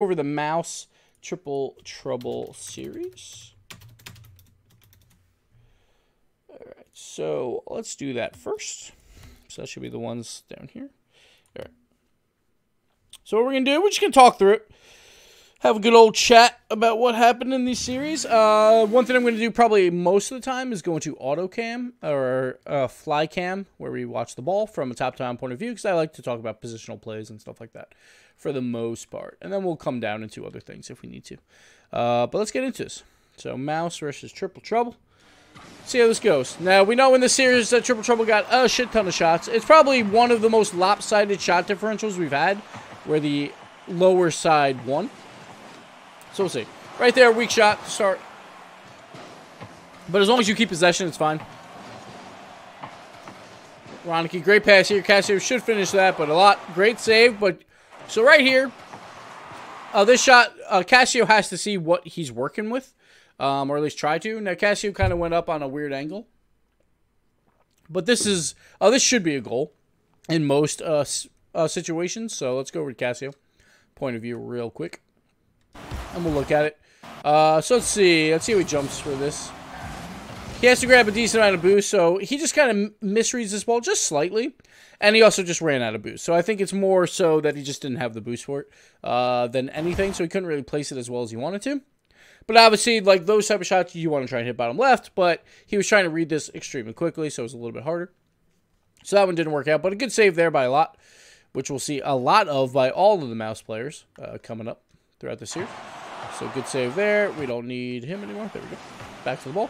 over the Mouse Triple Trouble series. All right, so let's do that first. So that should be the ones down here. All right. So what we're going to do, we're just going to talk through it. Have a good old chat about what happened in these series. One thing I'm going to do probably most of the time is go into auto cam or fly cam, where we watch the ball from a top-down point of view, because I like to talk about positional plays and stuff like that for the most part. And then we'll come down into other things if we need to. But let's get into this. So Mouse versus Triple Trouble. See how this goes. Now, we know in this series that Triple Trouble got a shit ton of shots. It's probably one of the most lopsided shot differentials we've had, where the lower side won. So we'll see. Right there, weak shot to start. But as long as you keep possession, it's fine. Ronicky, great pass here. Casio should finish that, but a lot. Great save. But so right here, this shot, Casio has to see what he's working with, or at least try to. Now, Casio kind of went up on a weird angle. But this is, this should be a goal in most situations. So let's go over to Casio. Point of view real quick. And we'll look at it. So let's see. Let's see how he jumps for this. He has to grab a decent amount of boost, so he just kind of misreads this ball just slightly. And he also just ran out of boost. So I think it's more so that he just didn't have the boost for it than anything. So he couldn't really place it as well as he wanted to. But obviously, like those type of shots, you want to try and hit bottom left. But he was trying to read this extremely quickly, so it was a little bit harder. So that one didn't work out. But a good save there by a lot, which we'll see a lot of by all of the Mouse players coming up throughout this year. So good save there. We don't need him anymore. There we go. Back to the ball.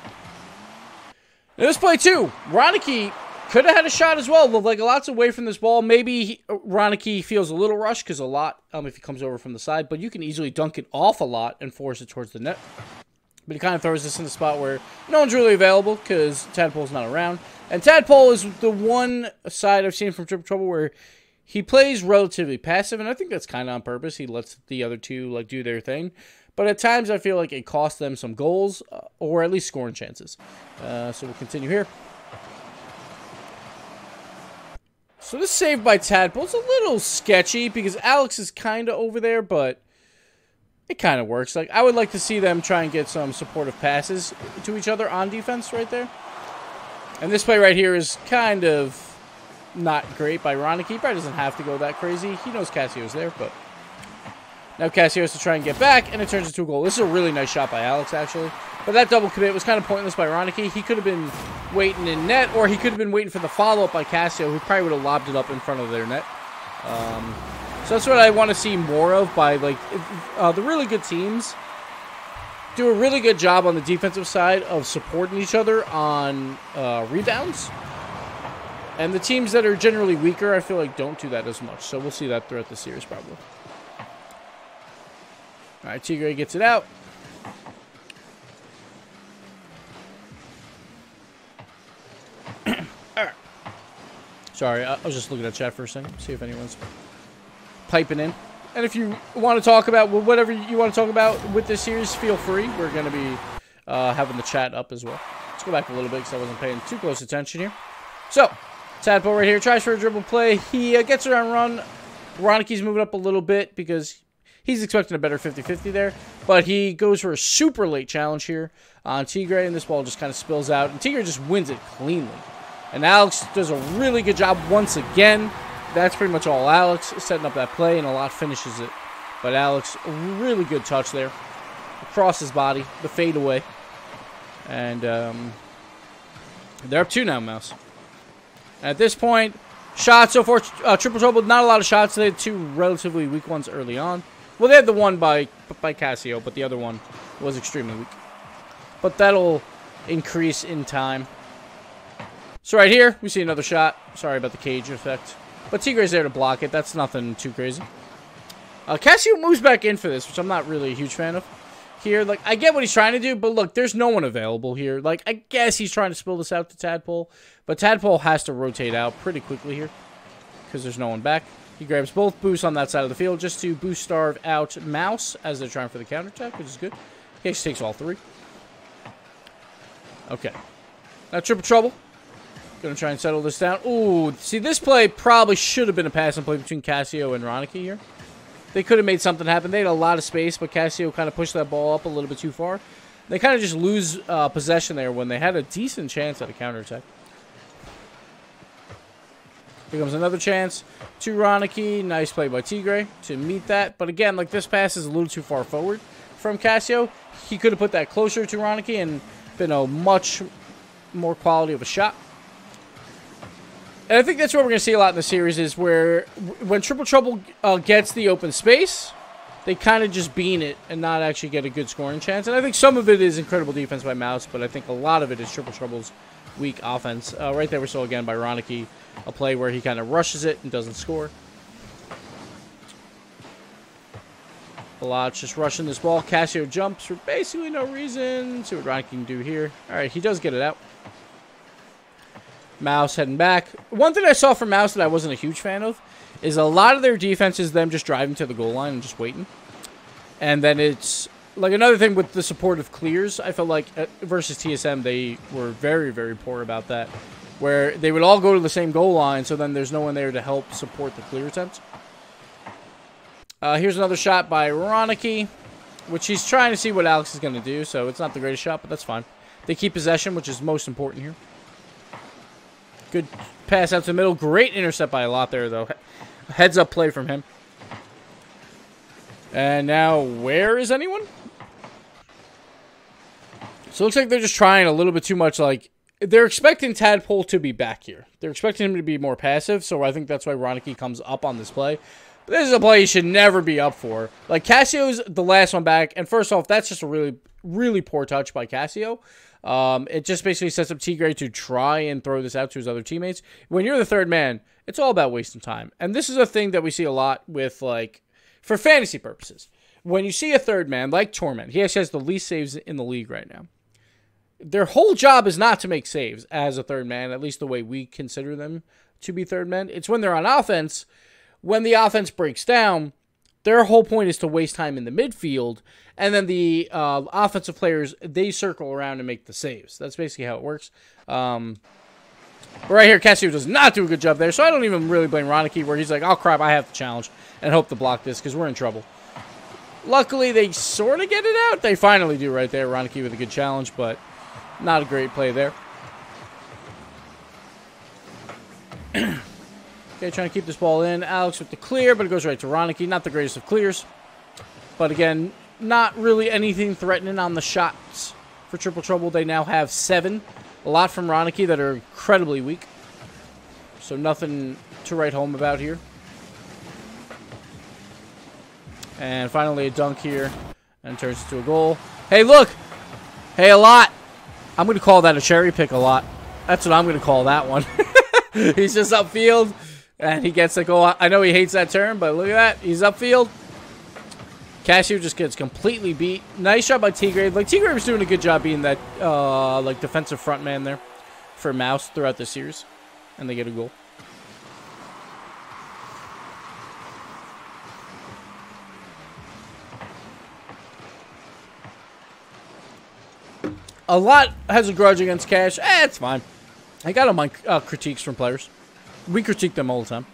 Now this play too. Ronicky could have had a shot as well. Like a lot's away from this ball. Maybe Ronicky feels a little rushed because a lot if he comes over from the side. But you can easily dunk it off a lot and force it towards the net. But he kind of throws this in the spot where no one's really available because Tadpole's not around. And Tadpole is the one side I've seen from Triple Trouble where he plays relatively passive. And I think that's kind of on purpose. He lets the other two like do their thing. But at times, I feel like it costs them some goals, or at least scoring chances. So we'll continue here. So this save by Tadpole is a little sketchy, because Alex is kind of over there, but it kind of works. Like I would like to see them try and get some supportive passes to each other on defense right there. And this play right here is kind of not great by Ronicky. He probably doesn't have to go that crazy. He knows Casio's there, but... Now Casio has to try and get back, and it turns into a goal. This is a really nice shot by Alex, actually. But that double commit was kind of pointless by Ronicky. He could have been waiting in net, or he could have been waiting for the follow-up by Casio, who probably would have lobbed it up in front of their net. So that's what I want to see more of by, like, the really good teams do a really good job on the defensive side of supporting each other on rebounds. And the teams that are generally weaker, I feel like, don't do that as much. So we'll see that throughout the series, probably. All right, Tigre gets it out. All right. Sorry, I was just looking at chat for a second. See if anyone's piping in. And if you want to talk about whatever you want to talk about with this series, feel free. We're going to be having the chat up as well. Let's go back a little bit because I wasn't paying too close attention here. So, Tadpole right here tries for a dribble play. He gets around run. Ronicky's moving up a little bit because he's expecting a better 50-50 there. But he goes for a super late challenge here on Tigre, and this ball just kind of spills out. And Tigre just wins it cleanly. And Alex does a really good job once again. That's pretty much all Alex, setting up that play, and a lot finishes it. But Alex, really good touch there. Across his body, the fadeaway. And they're up 2 now, Mouse. At this point, shots so far, Triple Trouble, not a lot of shots. They had 2 relatively weak ones early on. Well, they had the one by Casio, but the other one was extremely weak. But that'll increase in time. So right here, we see another shot. Sorry about the cage effect. But Tigre's there to block it. That's nothing too crazy. Casio moves back in for this, which I'm not really a huge fan of. Here, like, I get what he's trying to do, but look, there's no one available here. Like, I guess he's trying to spill this out to Tadpole, but Tadpole has to rotate out pretty quickly here because there's no one back. He grabs both boosts on that side of the field just to boost starve out Mouse as they're trying for the counterattack, which is good. He actually takes all 3. Okay. Now Triple Trouble. Gonna try and settle this down. Ooh, see, this play probably should have been a passing play between Casio and Ronicky here. they could have made something happen. They had a lot of space, but Casio kind of pushed that ball up a little bit too far. They kind of just lose possession there when they had a decent chance at a counterattack. Here comes another chance to Ronicky. Nice play by Tigre to meet that. But again, like, this pass is a little too far forward from Casio. He could have put that closer to Ronicky and been a much more quality of a shot. And I think that's what we're going to see a lot in the series, is where when Triple Trouble gets the open space, they kind of just bean it and not actually get a good scoring chance. And I think some of it is incredible defense by Mouse, but I think a lot of it is Triple Trouble's weak offense. Right there we saw again by Ronicky, a play where he kind of rushes it and doesn't score. Balot's just rushing this ball. Casio jumps for basically no reason. See what Ronicky can do here. All right, he does get it out. Mouse heading back. One thing I saw from Mouse that I wasn't a huge fan of is a lot of their defense is them just driving to the goal line and just waiting. And then it's like another thing with the supportive clears. I felt like versus TSM, they were very, very poor about that, where they would all go to the same goal line, so then there's no one there to help support the clear attempts. Here's another shot by Ronicky, which he's trying to see what Alex is going to do, so it's not the greatest shot, but that's fine. They keep possession, which is most important here. Good pass out to the middle. Great intercept by a lot there, though. Heads up play from him. And now, where is anyone? So it looks like they're just trying a little bit too much. Like, they're expecting Tadpole to be back here. They're expecting him to be more passive, so I think that's why Ronicky comes up on this play. But this is a play he should never be up for. Like, Casio's the last one back, and first off, that's just a really, really poor touch by Casio. It just basically sets up Tigre to try and throw this out to his other teammates. When you're the third man, it's all about wasting time. And this is a thing that we see a lot with, like, for fantasy purposes. When you see a third man, like Torment, he actually has the least saves in the league right now. Their whole job is not to make saves as a third man, at least the way we consider them to be third men. It's when they're on offense. When the offense breaks down, their whole point is to waste time in the midfield, and then the offensive players, they circle around and make the saves. That's basically how it works. Right here, Casio does not do a good job there, so I don't even really blame Ronicky, where he's like, oh crap, I have to challenge and hope to block this because we're in trouble. Luckily, they sort of get it out. They finally do right there. Ronicky with a good challenge, but not a great play there. Okay, trying to keep this ball in. Alex with the clear, but it goes right to Ronicky. Not the greatest of clears. But again, not really anything threatening on the shots for Triple Trouble. They now have 7. A lot from Ronicky that are incredibly weak. So nothing to write home about here. And finally a dunk here. And turns into a goal. Hey, look! Hey, a lot! I'm going to call that a cherry pick a lot. That's what I'm going to call that one. He's just upfield. And he gets a goal. I know he hates that term, but look at that. He's upfield. Casio just gets completely beat. Nice shot by Tigre. Like, Tigre was doing a good job being that, like, defensive front man there for Mouse throughout the series. And they get a goal. A lot has a grudge against Cash. It's fine. I got on my critiques from players. We critique them all the time.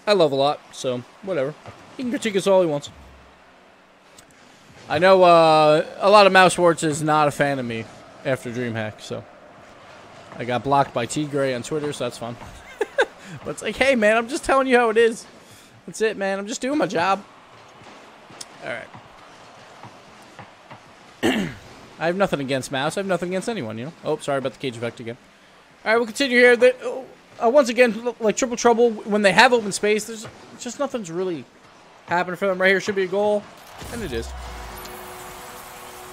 I love a lot, so whatever. He can critique us all he wants. I know a lot of Mousesports is not a fan of me after DreamHack, so I got blocked by Tigre on Twitter, so that's fun. But it's like, hey, man, I'm just telling you how it is. That's it, man. I'm just doing my job. All right. I have nothing against Mouse. I have nothing against anyone, you know. Oh, sorry about the cage effect again. All right, we'll continue here. Once again, like Triple Trouble, when they have open space, there's just nothing's really happening for them. Right here should be a goal, and it is.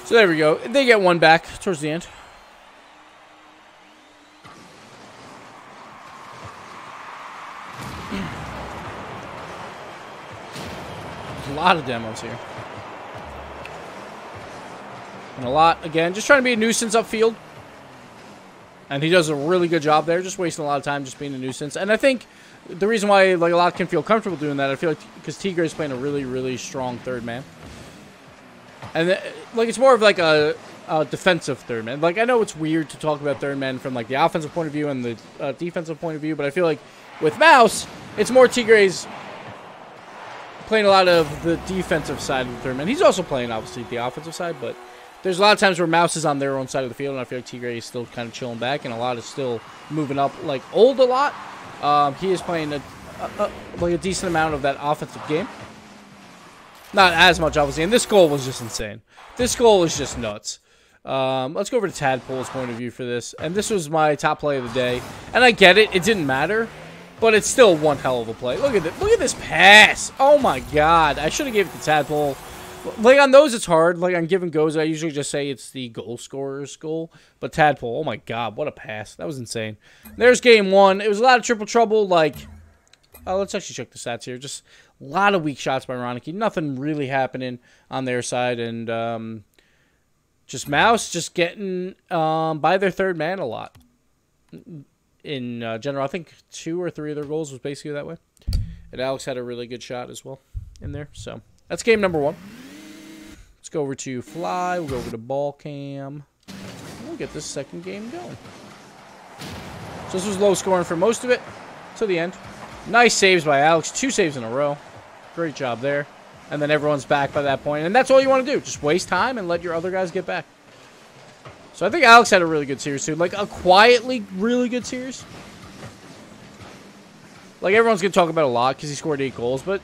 So there we go. They get one back towards the end. There's a lot of demos here. And a lot, again, just trying to be a nuisance upfield. And he does a really good job there, just wasting a lot of time just being a nuisance. And I think the reason why like a lot can feel comfortable doing that, I feel like because Tigre is playing a really, really strong third man. And like it's more of like a defensive third man. Like I know it's weird to talk about third man from like the offensive point of view and the defensive point of view, but I feel like with Mouse, it's more Tigre's playing a lot of the defensive side of the tournament. He's also playing, obviously, the offensive side, but there's a lot of times where Mouse is on their own side of the field, and I feel like T-Gray is still kind of chilling back, and a lot is still moving up, like, old a lot. He is playing like a decent amount of that offensive game. Not as much, obviously, and this goal was just insane. This goal is just nuts. Let's go over to Tadpole's point of view for this, and this was my top play of the day, and I get it, it didn't matter. But it's still one hell of a play. Look at this. Look at this pass. Oh, my God. I should have given it to Tadpole. Like, on those, it's hard. Like, on give and goes, I usually just say it's the goal scorer's goal. But Tadpole, oh, my God. What a pass. That was insane. There's game one. It was a lot of triple trouble. Like, let's actually check the stats here. Just a lot of weak shots by Ronicky. Nothing really happening on their side. And just Mouse just getting by their third man a lot. In general, I think 2 or 3 of their goals was basically that way. And Alex had a really good shot as well in there. So that's game number 1. Let's go over to Fly. We'll go over to Ball Cam. We'll get this second game going. So this was low scoring for most of it to the end. Nice saves by Alex. 2 saves in a row. Great job there. And then everyone's back by that point. And that's all you want to do. Just waste time and let your other guys get back. So I think Alex had a really good series, too. Like, a quietly really good series. Like, everyone's going to talk about a lot because he scored 8 goals. But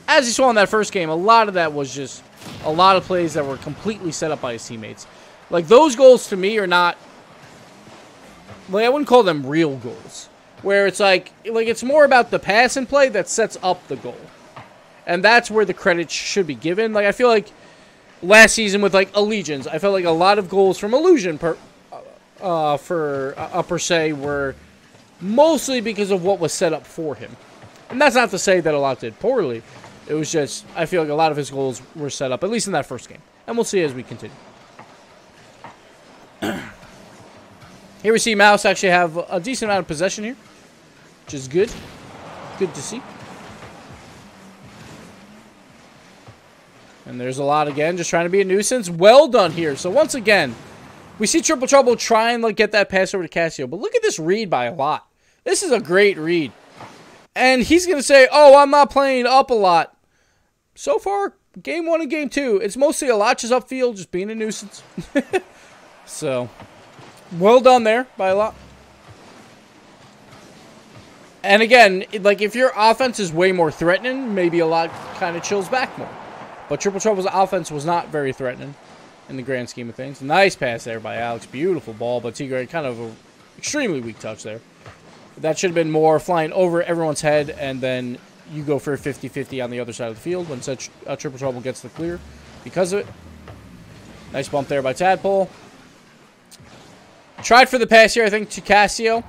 as you saw in that first game, a lot of that was just a lot of plays that were completely set up by his teammates. Like, those goals, to me, are not... Like, I wouldn't call them real goals. Where it's like it's more about the pass and play that sets up the goal. And that's where the credit should be given. Like, I feel like... Last season with, like, Allegiance, I felt like a lot of goals from Illusion per se were mostly because of what was set up for him. And that's not to say that a lot did poorly. It was just, I feel like a lot of his goals were set up, at least in that first game. And we'll see as we continue. Here we see Mouse actually have a decent amount of possession here, which is good. Good to see. And there's a lot again, just trying to be a nuisance. Well done here. So once again, we see Triple Trouble try and like get that pass over to Casio. But look at this read by a lot. This is a great read. And he's going to say, oh, I'm not playing up a lot. So far, game 1 and game 2, it's mostly a lot just upfield, just being a nuisance. So, well done there by a lot. And again, like if your offense is way more threatening, maybe a lot kind of chills back more. But Triple Trouble's offense was not very threatening in the grand scheme of things. Nice pass there by Alex. Beautiful ball, but T-Gray kind of an extremely weak touch there. That should have been more flying over everyone's head, and then you go for a 50-50 on the other side of the field when such Triple Trouble gets the clear because of it. Nice bump there by Tadpole. Tried for the pass here, I think, to Casio.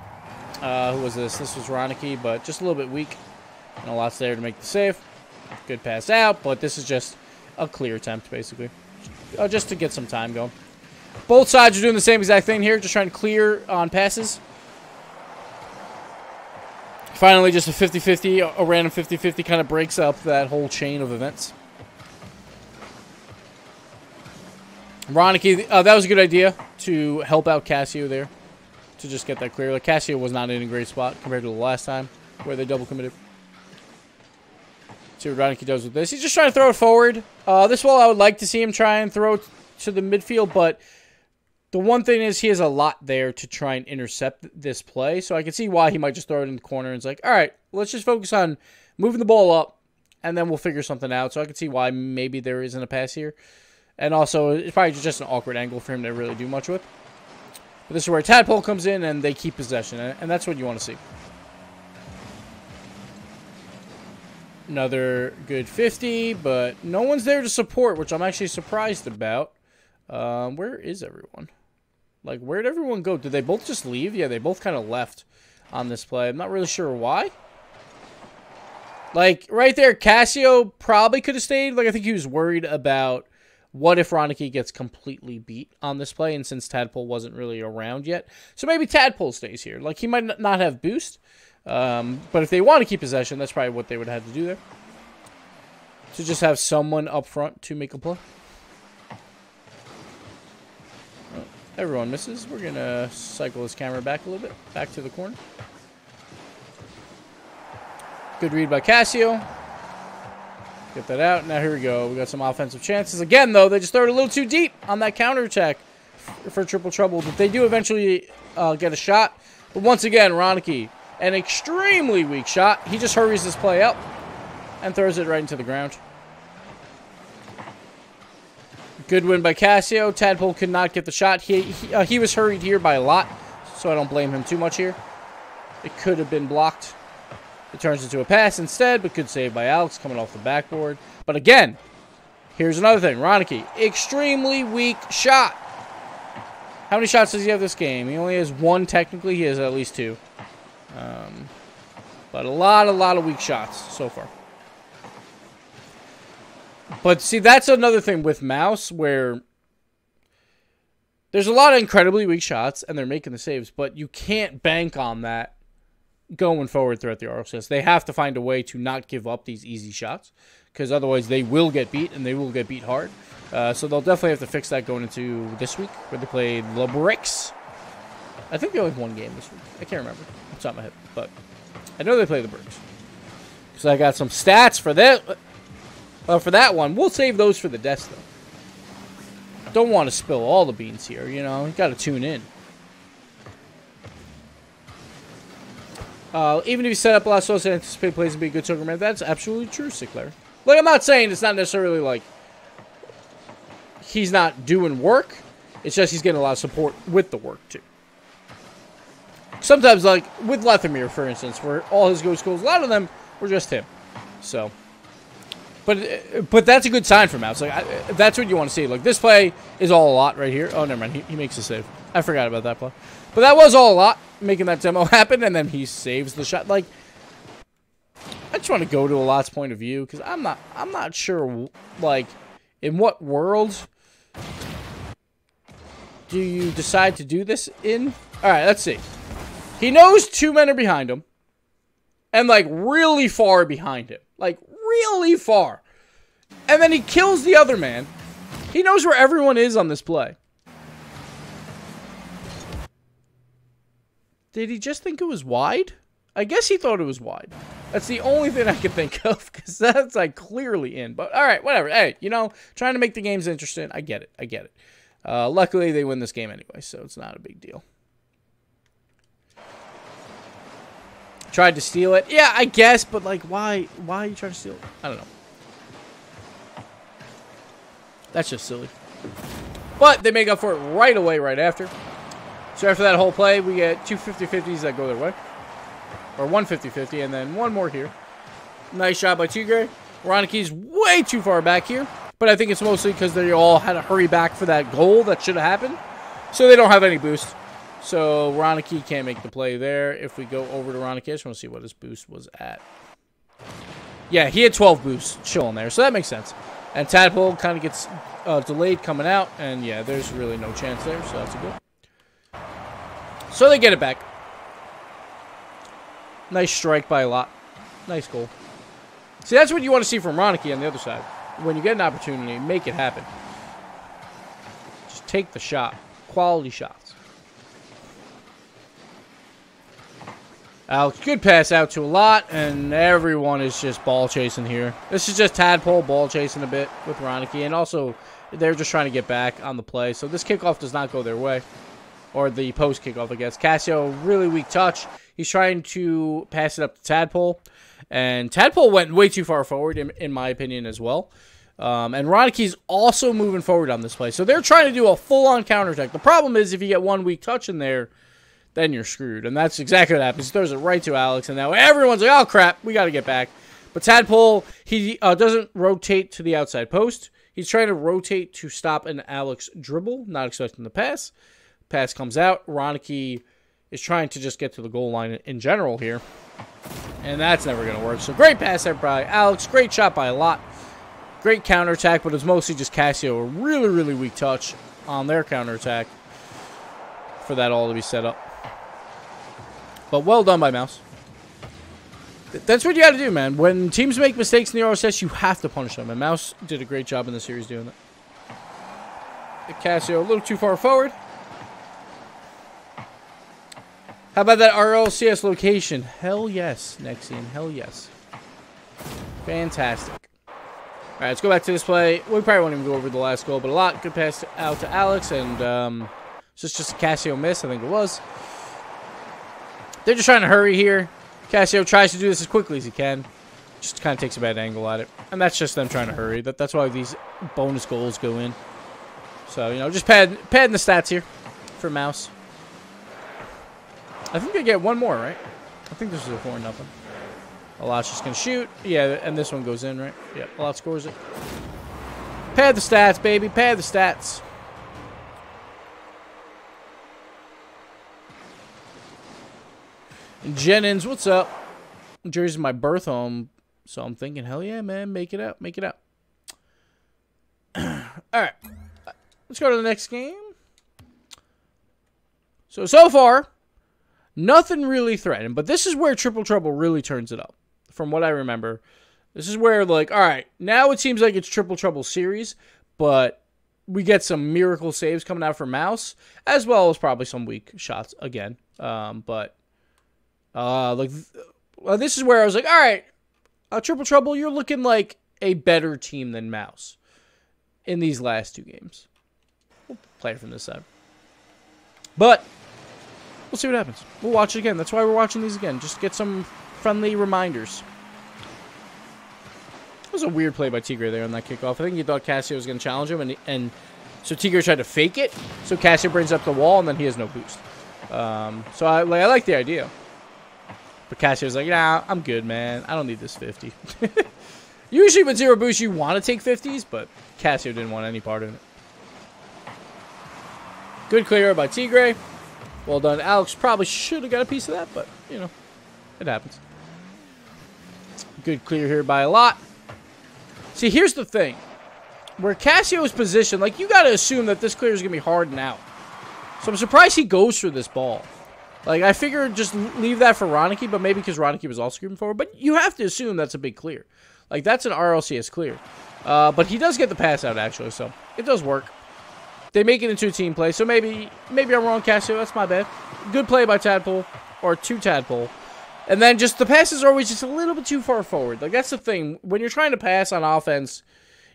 Who was this? This was Ronicky, but just a little bit weak. And a lot's there to make the save. Good pass out, but this is just a clear attempt, basically. Just to get some time going. Both sides are doing the same exact thing here, just trying to clear on passes. Finally, just a 50-50, a random 50-50 kind of breaks up that whole chain of events. Ronicky, that was a good idea to help out Casio there. To just get that clear. Like, Casio was not in a great spot compared to the last time where they double committed. See what Ronicky does with this. He's just trying to throw it forward. This one, I would like to see him try and throw it to the midfield, but the one thing is he has a lot there to try and intercept this play, so I can see why he might just throw it in the corner and it's like, all right, let's just focus on moving the ball up, and then we'll figure something out. So I can see why maybe there isn't a pass here. And also, it's probably just an awkward angle for him to really do much with. But this is where Tadpole comes in, and they keep possession, and that's what you want to see. Another good 50, but no one's there to support, which I'm actually surprised about. Where is everyone? Like, where did everyone go? Did they both just leave? Yeah, they both kind of left on this play. I'm not really sure why. Like, right there, Casio probably could have stayed. Like, I think he was worried about what if Ronicky gets completely beat on this play, and since Tadpole wasn't really around yet. So maybe Tadpole stays here. Like, he might not have boost. But if they want to keep possession, that's probably what they would have to do there. To just have someone up front to make a play. Oh, everyone misses. We're going to cycle this camera back a little bit. Back to the corner. Good read by Casio. Get that out. Now here we go. We got some offensive chances. Again, though, they just throw it a little too deep on that counterattack for triple trouble. But they do eventually get a shot. But once again, Ronicky, an extremely weak shot. He just hurries this play up and throws it right into the ground. Good win by Casio. Tadpole could not get the shot. He was hurried here by a lot, so I don't blame him too much here. It could have been blocked. It turns into a pass instead, but good save by Alex coming off the backboard. But again, here's another thing. Ronicky, extremely weak shot. How many shots does he have this game? He only has one technically. He has at least two. But a lot of weak shots so far. But see, that's another thing with Mouse where there's a lot of incredibly weak shots and they're making the saves, but you can't bank on that going forward throughout the RLCS. They have to find a way to not give up these easy shots because otherwise they will get beat and they will get beat hard. So they'll definitely have to fix that going into this week where they played Le Bricks. I think they only have one game this week. I can't remember. It's not my head, but I know they play the Bricks. Because I got some stats for that. For that one. We'll save those for the desk, though. Don't want to spill all the beans here, you know. You got to tune in. Even if you set up a lot of souls and anticipate plays to be a good tournament, that's absolutely true, Sickler. Like, I'm not saying it's not necessarily like he's not doing work. It's just he's getting a lot of support with the work, too. Sometimes, like, with Lethamir, for instance, where all his ghost goals, a lot of them were just him. So, but that's a good sign for Mouse. Like, that's what you want to see. Like, this play is all a lot right here. Oh, never mind. He makes a save. I forgot about that play. But that was all a lot, making that demo happen, and then he saves the shot. Like, I just want to go to a lot's point of view, because I'm not sure, like, in what world do you decide to do this in? All right, let's see. He knows two men are behind him, and, like, really far behind him. Like, really far. And then he kills the other man. He knows where everyone is on this play. Did he just think it was wide? I guess he thought it was wide. That's the only thing I can think of, because that's, like, clearly in. But, all right, whatever. Hey, you know, trying to make the games interesting. I get it. I get it. Luckily, they win this game anyway, so it's not a big deal. Tried to steal it. Yeah, I guess, but, like, why are you trying to steal it? I don't know. That's just silly. But they make up for it right away, right after. So after that whole play, we get two 50-50s that go their way. Or one 50-50, and then one more here. Nice shot by Tigre. Ronicky's way too far back here. But I think it's mostly because they all had to hurry back for that goal that should have happened. So they don't have any boost. So Ronicky can't make the play there. If we go over to Ronicky, I just want to see what his boost was at. Yeah, he had 12 boosts chilling there. So that makes sense. And Tadpole kind of gets delayed coming out. And yeah, there's really no chance there. So that's a good. So they get it back. Nice strike by a lot. Nice goal. See, that's what you want to see from Ronicky on the other side. When you get an opportunity, make it happen. Just take the shot. Quality shots. Alex, good pass out to a lot, and everyone is just ball chasing here. This is just Tadpole ball chasing a bit with Ronicky, and also they're just trying to get back on the play. So this kickoff does not go their way. Or the post kickoff, I guess. Casio, really weak touch. He's trying to pass it up to Tadpole. And Tadpole went way too far forward, in my opinion, as well. And Ronicky's also moving forward on this play. So they're trying to do a full-on counterattack. The problem is if you get one weak touch in there, then you're screwed. And that's exactly what happens. He throws it right to Alex. And now everyone's like, oh, crap, we got to get back. But Tadpole, he doesn't rotate to the outside post. He's trying to rotate to stop an Alex dribble, not expecting the pass. Pass comes out. Ronicky is trying to just get to the goal line in general here. And that's never going to work. So great pass there by Alex. Great shot by a lot. Great counterattack, but it's mostly just Casio. A really, really weak touch on their counterattack for that all to be set up. But well done by Mouse. That's what you got to do, man. When teams make mistakes in the RLCS, you have to punish them. And Mouse did a great job in the series doing that. Casio a little too far forward. How about that RLCS location? Hell yes, Nexian. Hell yes. Fantastic. All right, let's go back to this play. We probably won't even go over the last goal, but a lot. Good pass out to Alex, and just a Casio miss, I think it was. They're just trying to hurry here. Casio tries to do this as quickly as he can. Just kind of takes a bad angle at it. And that's just them trying to hurry. That's why these bonus goals go in. So, you know, just padding the stats here for Mouse. I think they get one more, right? I think this is a 4-0. Alot's just going to shoot. Yeah, and this one goes in, right? Yeah, Alot scores it. Pad the stats, baby. Pad the stats. And Jennings, what's up? Jersey's my birth home, so I'm thinking, hell yeah, man. Make it out. Make it out. All right. Let's go to the next game. So far, nothing really threatened, but this is where Triple Trouble really turns it up. From what I remember, this is where, like, all right, now it seems like it's Triple Trouble series, but we get some miracle saves coming out for Mouse, as well as probably some weak shots again. Like, this is where I was like, all right, Triple Trouble, you're looking like a better team than Mouse in these last two games. We'll play it from this side. But we'll see what happens. We'll watch it again. That's why we're watching these again, just to get some friendly reminders. It was a weird play by Tigre there on that kickoff. I think he thought Casio was going to challenge him, and so Tigre tried to fake it. So Casio brings up the wall, and then he has no boost. So I like the idea. But Casio's like, nah, I'm good, man. I don't need this 50. Usually with zero boost, you want to take 50s, but Casio didn't want any part of it. Good clear by Tigre. Well done. Alex probably should have got a piece of that, but, you know, it happens. Good clear here by Alot. See, here's the thing. Where Casio is positioned, like, you got to assume that this clear is going to be hard and out. So I'm surprised he goes for this ball. Like, I figured just leave that for Ronicky, but maybe because Ronicky was all screaming forward. But you have to assume that's a big clear. Like, that's an RLCS clear. But he does get the pass out, actually, so it does work. They make it into a team play, so maybe I'm wrong, Casio. That's my bad. Good play by Tadpole, or to Tadpole. And then just the passes are always just a little bit too far forward. Like, that's the thing. When you're trying to pass on offense,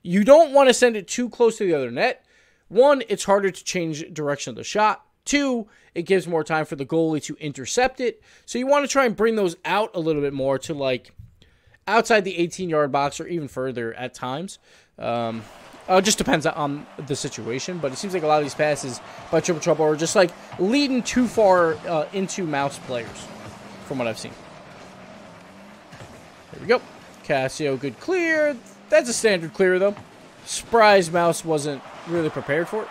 you don't want to send it too close to the other net. One, it's harder to change direction of the shot. Two, it gives more time for the goalie to intercept it. So you want to try and bring those out a little bit more to, like, outside the 18-yard box or even further at times. It just depends on the situation. But it seems like a lot of these passes by Triple Trouble are just, like, leading too far into Mouse players from what I've seen. There we go. Casio, good clear. That's a standard clear, though. Surprised Mouse wasn't really prepared for it.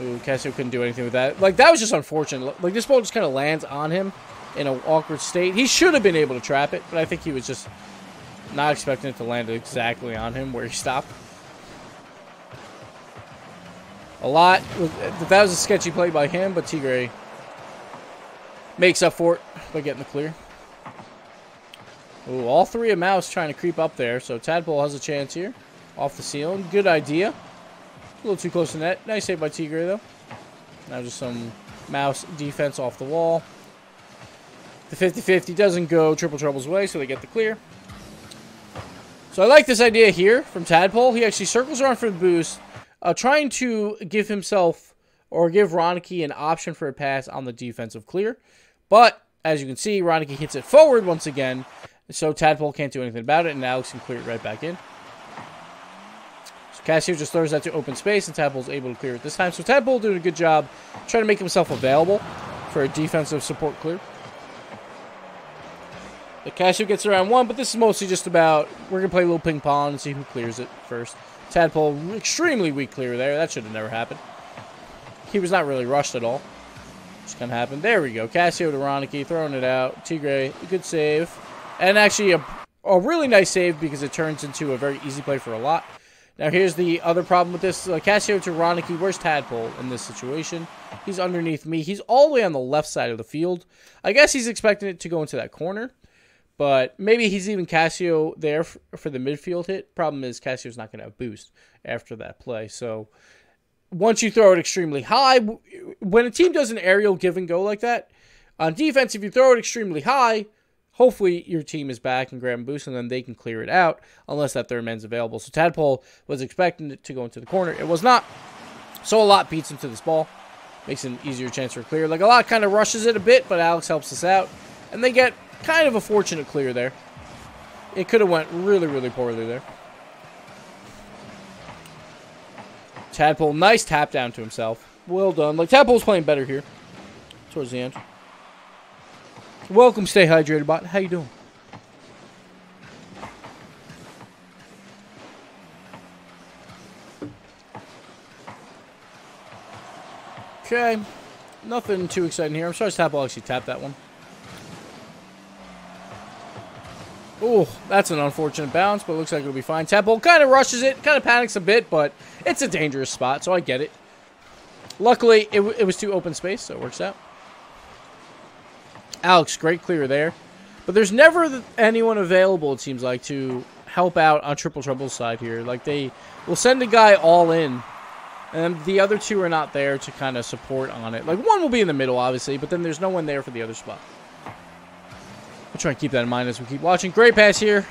Ooh, Casio couldn't do anything with that. Like, that was just unfortunate. Like, this ball just kind of lands on him in an awkward state. He should have been able to trap it, but I think he was just not expecting it to land exactly on him where he stopped. That was a sketchy play by him, but Tigre makes up for it by getting the clear. Ooh, all three of Mouse trying to creep up there, so Tadpole has a chance here. Off the ceiling. Good idea. A little too close to net. Nice save by Tigre, though. Now just some Mouse defense off the wall. The 50-50 doesn't go Triple Trouble's way, so they get the clear. So I like this idea here from Tadpole. He actually circles around for the boost, trying to give himself or give Ronicky an option for a pass on the defensive clear. But, as you can see, Ronicky hits it forward once again, so Tadpole can't do anything about it, and Alex can clear it right back in. Casio just throws that to open space, and Tadpole's able to clear it this time. So Tadpole doing a good job trying to make himself available for a defensive support clear. The Casio gets around one, but this is mostly just about, we're going to play a little ping pong and see who clears it first. Tadpole, extremely weak clear there. That should have never happened. He was not really rushed at all. Just kind of happened. There we go. Casio to Ronicky, throwing it out. Tigre, good save. And actually a really nice save because it turns into a very easy play for Alot. Now, here's the other problem with this. Casio to Ronicky. Where's Tadpole in this situation? He's underneath me. He's all the way on the left side of the field. I guess he's expecting it to go into that corner. But maybe he's even Casio there for the midfield hit. Problem is, Casio's not going to have boost after that play. So, once you throw it extremely high, when a team does an aerial give and go like that, on defense, if you throw it extremely high, hopefully your team is back and grab a boost, and then they can clear it out, unless that third man's available. So Tadpole was expecting it to go into the corner. It was not. So a lot beats into this ball. Makes an easier chance for a clear. Like, a lot kind of rushes it a bit, but Alex helps us out. And they get kind of a fortunate clear there. It could have went really, really poorly there. Tadpole, nice tap down to himself. Well done. Like, Tadpole's playing better here towards the end. Welcome, Stay Hydrated Bot. How you doing? Okay. Nothing too exciting here. I'm sorry Tadpole actually tapped that one. Oh, that's an unfortunate bounce, but it looks like it'll be fine. Tadpole kind of rushes it, kind of panics a bit, but it's a dangerous spot, so I get it. Luckily, it was too open space, so it works out. Alex, great clear there. But there's never anyone available, it seems like, to help out on Triple Trouble's side here. Like, they will send a guy all in, and the other two are not there to kind of support on it. Like, one will be in the middle, obviously, but then there's no one there for the other spot. We'll try and keep that in mind as we keep watching. Great pass here.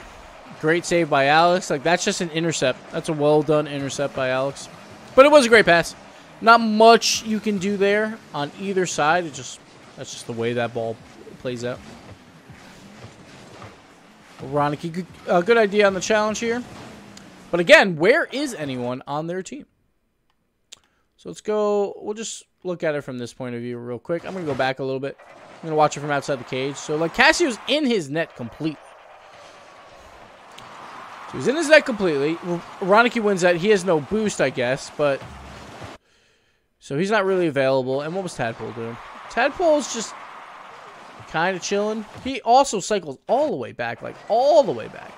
Great save by Alex. Like, that's just an intercept. That's a well-done intercept by Alex. But it was a great pass. Not much you can do there on either side. That's just the way that ball plays out. Ronicky, good idea on the challenge here. But again, where is anyone on their team? So let's go. We'll just look at it from this point of view real quick. I'm going to go back a little bit. I'm going to watch it from outside the cage. So, like, Cassio's in his net completely. So he's in his net completely. Ronicky wins that. He has no boost, I guess, but... So he's not really available. And what was Tadpole doing? Tadpole's just kind of chilling. He also cycles all the way back, like all the way back.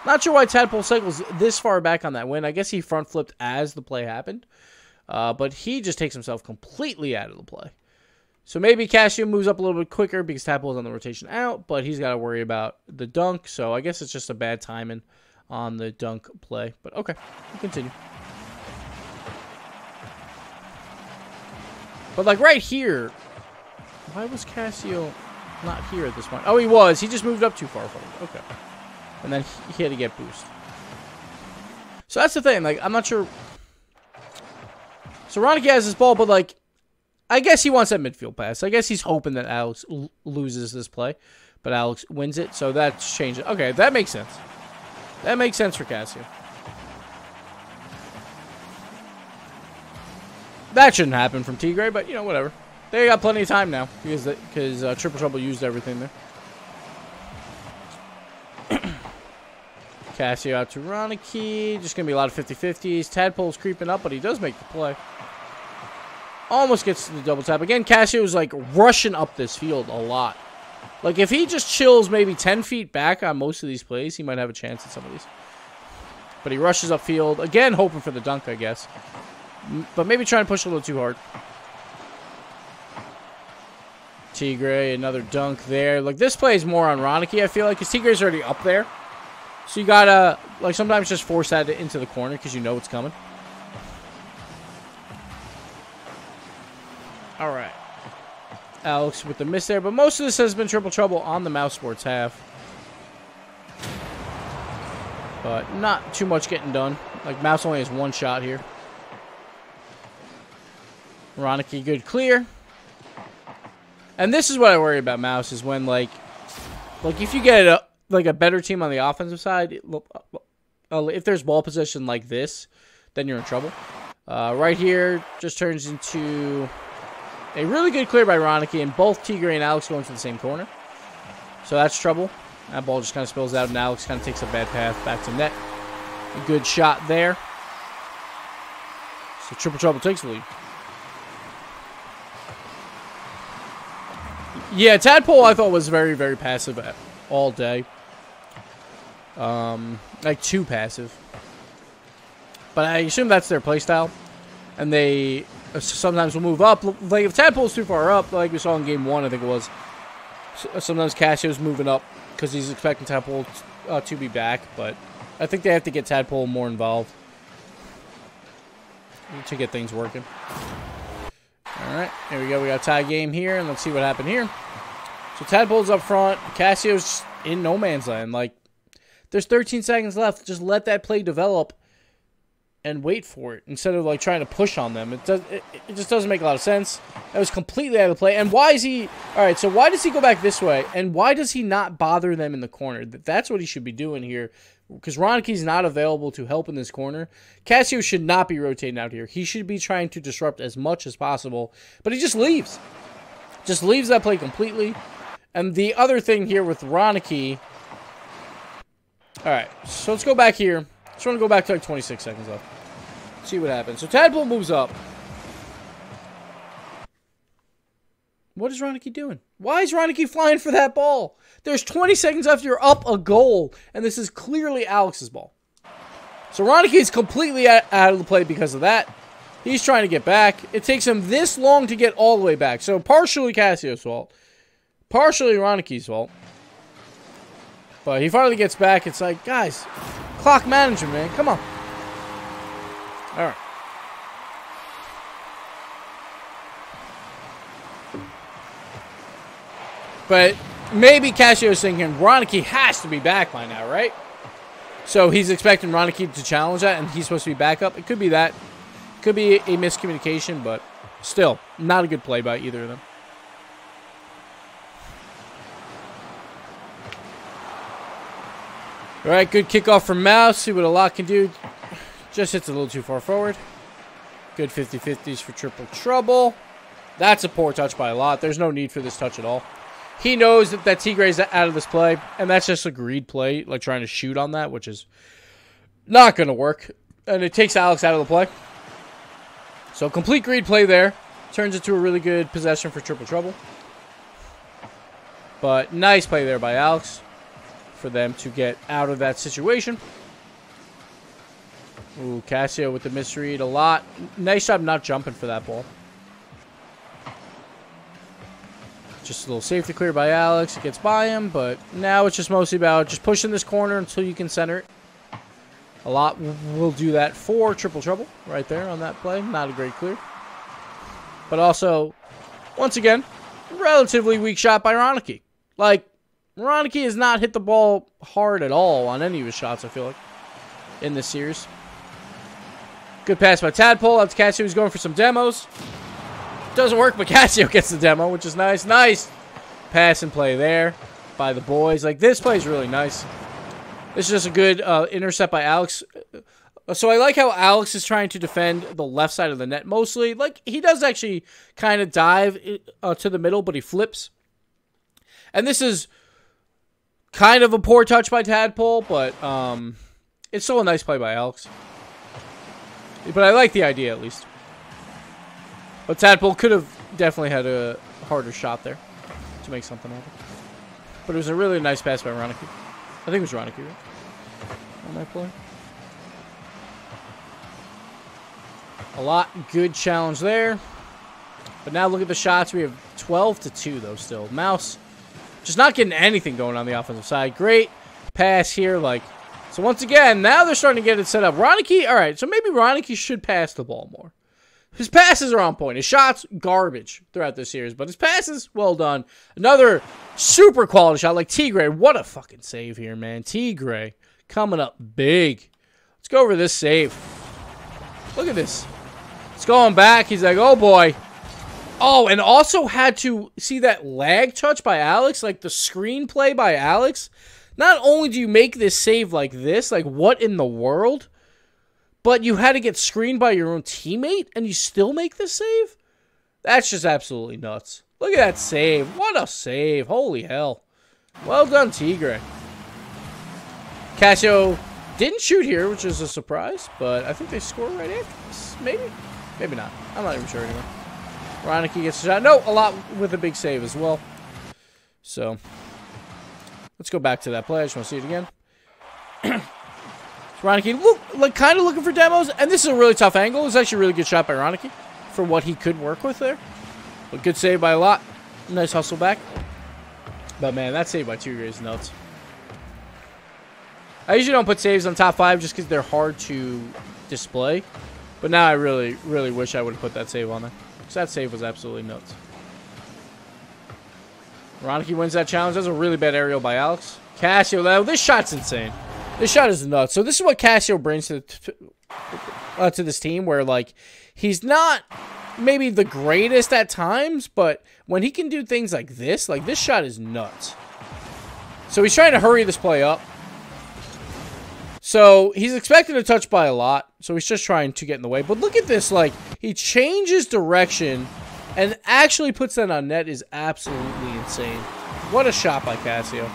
Not sure why Tadpole cycles this far back on that win. I guess he front flipped as the play happened. But he just takes himself completely out of the play. So maybe Cassio moves up a little bit quicker because Tadpole's on the rotation out, but he's got to worry about the dunk. So I guess it's just a bad timing on the dunk play. But okay, we'll continue. But like right here, why was Cassio not here at this point? Oh, he was. He just moved up too far forward. Okay. And then he had to get boost. So that's the thing. Like, I'm not sure. So Ronicky has this ball, but like, I guess he wants that midfield pass. I guess he's hoping that Alex loses this play, but Alex wins it. So that's changed it. Okay, that makes sense. That makes sense for Cassio. That shouldn't happen from Tigre, but, you know, whatever. They got plenty of time now because Triple Trouble used everything there. Cassio out to Ronicky. Just going to be a lot of 50-50s. Tadpole's creeping up, but he does make the play. Almost gets to the double tap. Again, Cassio's, like, rushing up this field a lot. Like, if he just chills maybe 10 feet back on most of these plays, he might have a chance at some of these. But he rushes upfield. Again, hoping for the dunk, I guess. But maybe trying to push a little too hard. Tigre, another dunk there. Like, this play is more on Ronicky, I feel like, because Tigre's already up there. So you gotta, like, sometimes just force that into the corner because you know it's coming. All right. Alex with the miss there. But most of this has been Triple Trouble on the Mousesports half. But not too much getting done. Like, Mouse only has one shot here. Ronicky, good clear. And this is what I worry about Mouse, is when, like if you get a better team on the offensive side, if there's ball possession like this, then you're in trouble. Right here just turns into a really good clear by Ronicky, and both Tigre and Alex go into the same corner. So that's trouble. That ball just kind of spills out, and Alex kind of takes a bad path back to net. A good shot there. So Triple Trouble takes the lead. Yeah, Tadpole I thought was very, very passive all day. Like, too passive. But I assume that's their playstyle. And they sometimes will move up. Like, if Tadpole's too far up, like we saw in Game 1, I think it was, sometimes Cassio's moving up because he's expecting Tadpole to be back. But I think they have to get Tadpole more involved to get things working. Alright, here we go. We got a tie game here, and let's see what happened here. So Tadpole's up front. Cassio's in no man's land. Like, there's 13 seconds left. Just let that play develop and wait for it instead of, like, trying to push on them. It just doesn't make a lot of sense. That was completely out of play. And why is he... All right, so why does he go back this way? And why does he not bother them in the corner? That's what he should be doing here, because Roniki's not available to help in this corner. Casio should not be rotating out here. He should be trying to disrupt as much as possible, but he just leaves. Just leaves that play completely. And the other thing here with Roniki... All right, so let's go back here. Just want to go back to like 26 seconds left. See what happens. So Tadpole moves up. What is Roniki doing? Why is Roniki flying for that ball? There's 20 seconds after you're up a goal, and this is clearly Alex's ball. So Roniki is completely out of the play because of that. He's trying to get back. It takes him this long to get all the way back. So partially Casio's fault. Partially Roniki's fault. But he finally gets back. It's like, guys, clock management, man. Come on. All right. But maybe Casio's thinking Roniki has to be back by now, right? So he's expecting Roniki to challenge that, and he's supposed to be back up. It could be that. It could be a miscommunication, but still, not a good play by either of them. All right, good kickoff from Mouse. See what a lot can do. Just hits a little too far forward. Good 50-50s for triple trouble. That's a poor touch by a lot. There's no need for this touch at all. He knows that Tigre's out of this play, and that's just a greed play, like trying to shoot on that, which is not going to work. And it takes Alex out of the play. So complete greed play there. Turns into a really good possession for triple trouble. But nice play there by Alex for them to get out of that situation. Ooh, Casio with the misread a lot. Nice job not jumping for that ball. Just a little safety clear by Alex. It gets by him, but now it's just mostly about just pushing this corner until you can center it. A lot will do that for triple trouble right there on that play. Not a great clear. But also, once again, relatively weak shot by Roniki. Like, Roniki has not hit the ball hard at all on any of his shots, I feel like, in this series. Good pass by Tadpole. That's Casio who's going for some demos. Doesn't work, but Casio gets the demo, which is nice. Nice pass and play there by the boys. Like, this play is really nice. This is just a good intercept by Alex. So I like how Alex is trying to defend the left side of the net mostly. Like, he does actually kind of dive to the middle, but he flips. And this is kind of a poor touch by Tadpole, but it's still a nice play by Alex. But I like the idea, at least. But Tadpole could have definitely had a harder shot there to make something happen. But it was a really nice pass by Roniki. I think it was Roniki, right? On that play. A lot good challenge there. But now look at the shots. We have 12-2, though, still. Mouse just not getting anything going on the offensive side. Great pass here. Like, so once again, now they're starting to get it set up. Roniki, all right, so maybe Roniki should pass the ball more. His passes are on point. His shots, garbage throughout this series. But his passes, well done. Another super quality shot like Tigre. What a fucking save here, man. Tigre coming up big. Let's go over this save. Look at this. It's going back. He's like, oh, boy. Oh, and also had to see that lag touch by Alex, like the screenplay by Alex. Not only do you make this save like this, like what in the world? But you had to get screened by your own teammate, and you still make this save? That's just absolutely nuts. Look at that save. What a save. Holy hell. Well done, Tigre. Casio didn't shoot here, which is a surprise, but I think they score right after this. Maybe? Maybe not. I'm not even sure anymore. Roniki gets a shot. No, a lot with a big save as well. So, let's go back to that play. I just want to see it again. Roniki, like kind of looking for demos, and this is a really tough angle. It's actually a really good shot by Roniki for what he could work with there. But good save by a lot. Nice hustle back. But man, that save by Tigre is nuts. I usually don't put saves on top 5 just because they're hard to display. But now I really, really wish I would have put that save on there. Because that save was absolutely nuts. Roniki wins that challenge. That's a really bad aerial by Alex. Cassio, though, this shot's insane. This shot is nuts. So this is what Cassio brings to this team, where, like, he's not maybe the greatest at times, but when he can do things like this shot is nuts. So he's trying to hurry this play up. So he's expecting to touch by a lot, so he's just trying to get in the way. But look at this, like, he changes direction and actually puts that on net is absolutely insane. What a shot by Cassio.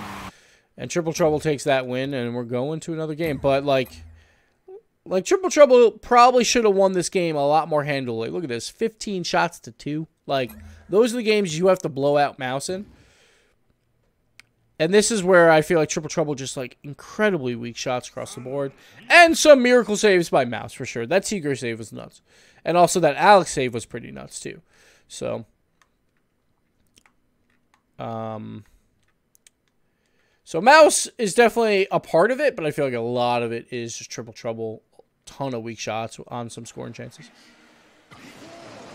And Triple Trouble takes that win, and we're going to another game. But, like Triple Trouble probably should have won this game a lot more handily. Look at this, 15 shots to 2. Like, those are the games you have to blow out Mouse in. And this is where I feel like Triple Trouble just, like, incredibly weak shots across the board. And some miracle saves by Mouse, for sure. That Tigre save was nuts. And also that Alex save was pretty nuts, too. So, so Mouse is definitely a part of it, but I feel like a lot of it is just Triple Trouble. Ton of weak shots on some scoring chances.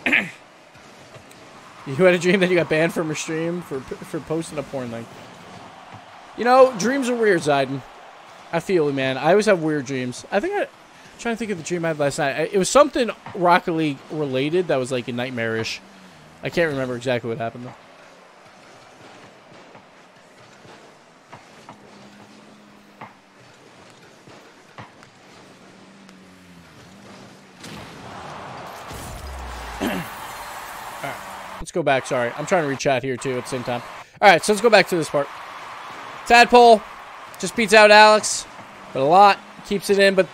You had a dream that you got banned from your stream for posting a porn link. You know, dreams are weird, Zayden. I feel it, man. I always have weird dreams. I'm trying to think of the dream I had last night. It was something Rocket League related that was like a nightmarish. I can't remember exactly what happened though. Let's go back. Sorry. I'm trying to read chat here, too, at the same time. All right, so let's go back to this part. Tadpole just beats out Alex, but a lot. Keeps it in, but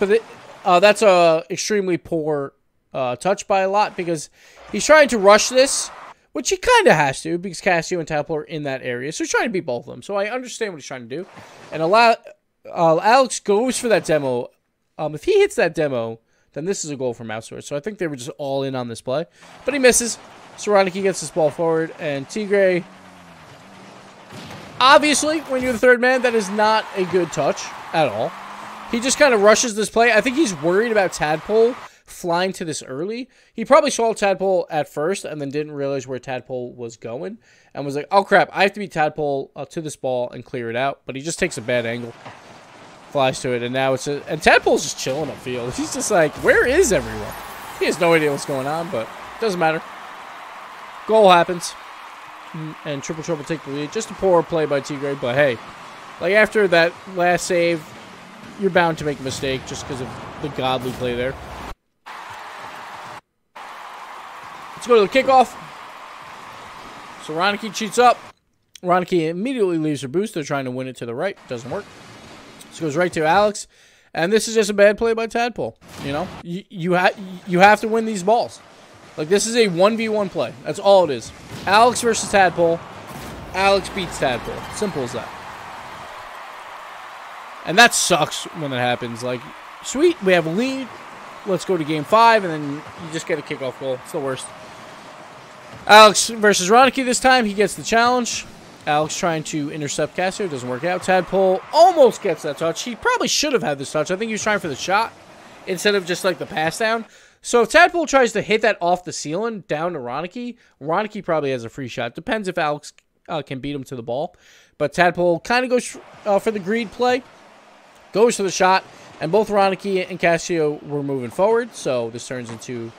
that's a extremely poor touch by a lot because he's trying to rush this, which he kind of has to because Cassio and Tadpole are in that area. So he's trying to beat both of them. So I understand what he's trying to do. And Alex goes for that demo. If he hits that demo, then this is a goal for Mousesports. So I think they were just all in on this play. But he misses. So Ronicky gets this ball forward, and Tigre, obviously, when you're the third man, that is not a good touch at all. He just kind of rushes this play. I think he's worried about Tadpole flying to this early. He probably saw Tadpole at first and then didn't realize where Tadpole was going and was like, oh, crap, I have to beat Tadpole to this ball and clear it out. But he just takes a bad angle, flies to it, and now it's and Tadpole's just chilling upfield. He's just like, where is everyone? He has no idea what's going on, but it doesn't matter. Goal happens, and Triple Trouble take the lead. Just a poor play by Tigre, but hey, like after that last save, you're bound to make a mistake just because of the godly play there. Let's go to the kickoff. So Ronicky cheats up. Ronicky immediately leaves her boost. They're trying to win it to the right. Doesn't work. So goes right to Alex, and this is just a bad play by Tadpole. You know, you have to win these balls. Like, this is a 1v1 play. That's all it is. Alex versus Tadpole. Alex beats Tadpole. Simple as that. And that sucks when that happens. Like, sweet, we have a lead. Let's go to game 5, and then you just get a kickoff goal. It's the worst. Alex versus Ronicky this time. He gets the challenge. Alex trying to intercept Cassio. Doesn't work out. Tadpole almost gets that touch. He probably should have had this touch. I think he was trying for the shot instead of just, like, the pass down. So if Tadpole tries to hit that off the ceiling down to Ronicky, Ronicky probably has a free shot. Depends if Alex can beat him to the ball. But Tadpole kind of goes for the greed play, goes for the shot, and both Ronicky and Cassio were moving forward. So this turns into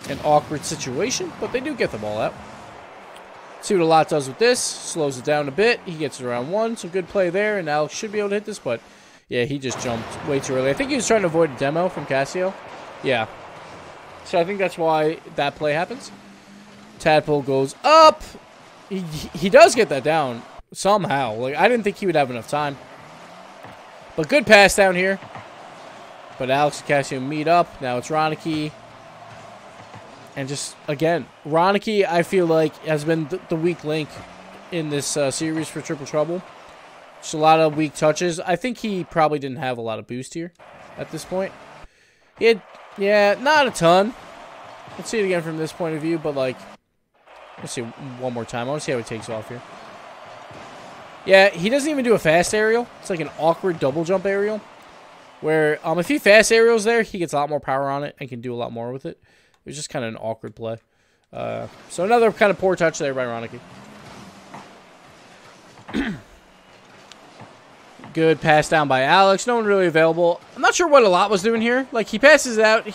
an awkward situation, but they do get the ball out. See what a lot does with this. Slows it down a bit. He gets it around 1. So good play there, and Alex should be able to hit this, but yeah, he just jumped way too early. I think he was trying to avoid a demo from Cassio. Yeah. So I think that's why that play happens. Tadpole goes up. He does get that down somehow. Like, I didn't think he would have enough time. But good pass down here. But Alex and Cassio meet up. Now it's Ronicky. And just, again, Ronicky, I feel like, has been the weak link in this series for Triple Trouble. Just a lot of weak touches. I think he probably didn't have a lot of boost here at this point. He had, yeah, not a ton. Let's see it again from this point of view, but, like, let's see one more time. I want to see how he takes off here. Yeah, he doesn't even do a fast aerial. It's like an awkward double jump aerial. Where, if he fast aerials there, he gets a lot more power on it and can do a lot more with it. It was just kind of an awkward play. So another kind of poor touch there by Ronicky. Good pass down by Alex. No one really available. I'm not sure what a lot was doing here. Like, he passes out.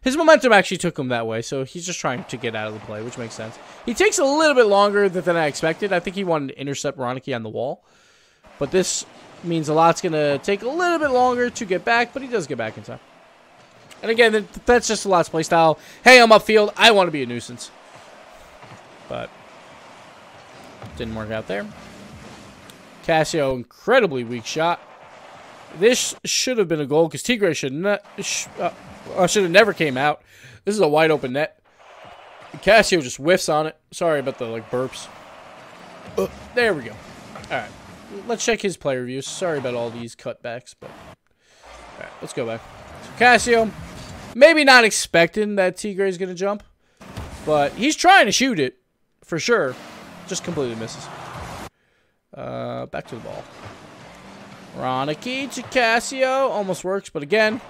His momentum actually took him that way, so he's just trying to get out of the play, which makes sense. He takes a little bit longer than I expected. I think he wanted to intercept Ronicky on the wall. But this means a lot's going to take a little bit longer to get back, but he does get back in time. And again, that's just a lot's play style. Hey, I'm upfield. I want to be a nuisance. But didn't work out there. Casio, incredibly weak shot. This should have been a goal because Tigre should have never came out. This is a wide open net. Casio just whiffs on it. Sorry about the burps. There we go. All right, let's check his play reviews. Sorry about all these cutbacks, but all right, let's go back. So Casio, maybe not expecting that Tigre is going to jump, but he's trying to shoot it for sure. Just completely misses. Back to the ball. Ronicky to Casio. Almost works, but again,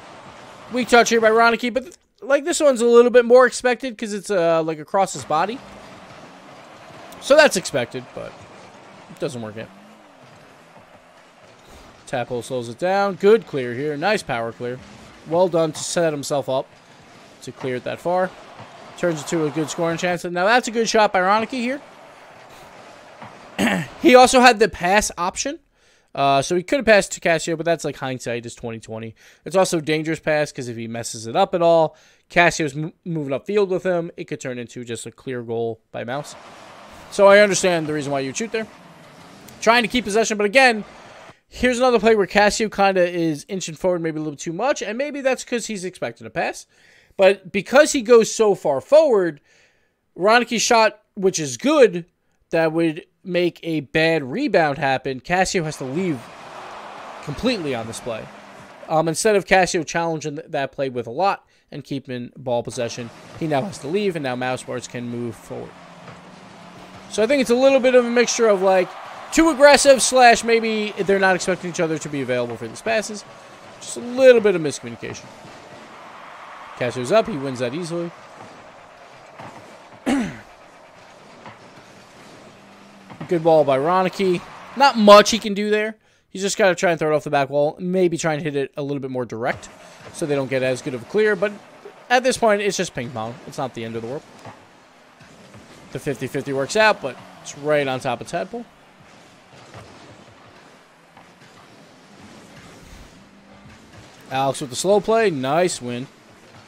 weak touch here by Ronicky. But this one's a little bit more expected because it's across his body. So that's expected, but it doesn't work out. Tapo slows it down. Good clear here. Nice power clear. Well done to set himself up to clear it that far. Turns it to a good scoring chance. And now that's a good shot by Ronicky here. He also had the pass option. So he could have passed to Casio, but that's hindsight is 20/20. It's also a dangerous pass because if he messes it up at all, Casio's moving upfield with him. It could turn into just a clear goal by Mouse. So I understand the reason why you would shoot there. Trying to keep possession, but again, here's another play where Casio kind of is inching forward maybe a little too much, and maybe that's because he's expecting a pass. But because he goes so far forward, Ronicky's shot, which is good, that would make a bad rebound happen. Casio has to leave completely on this play. Instead of Casio challenging that play with a lot and keeping ball possession, he now has to leave, and now Mousesports can move forward. So I think it's a little bit of a mixture of too aggressive / maybe they're not expecting each other to be available for these passes. Just a little bit of miscommunication. Casio's up. He wins that easily. Good ball by Ronicky. Not much he can do there. He's just got to try and throw it off the back wall. Maybe try and hit it a little bit more direct so they don't get as good of a clear. But at this point, it's just ping pong. It's not the end of the world. The 50-50 works out, but it's right on top of Tadpole. Alex with the slow play. Nice win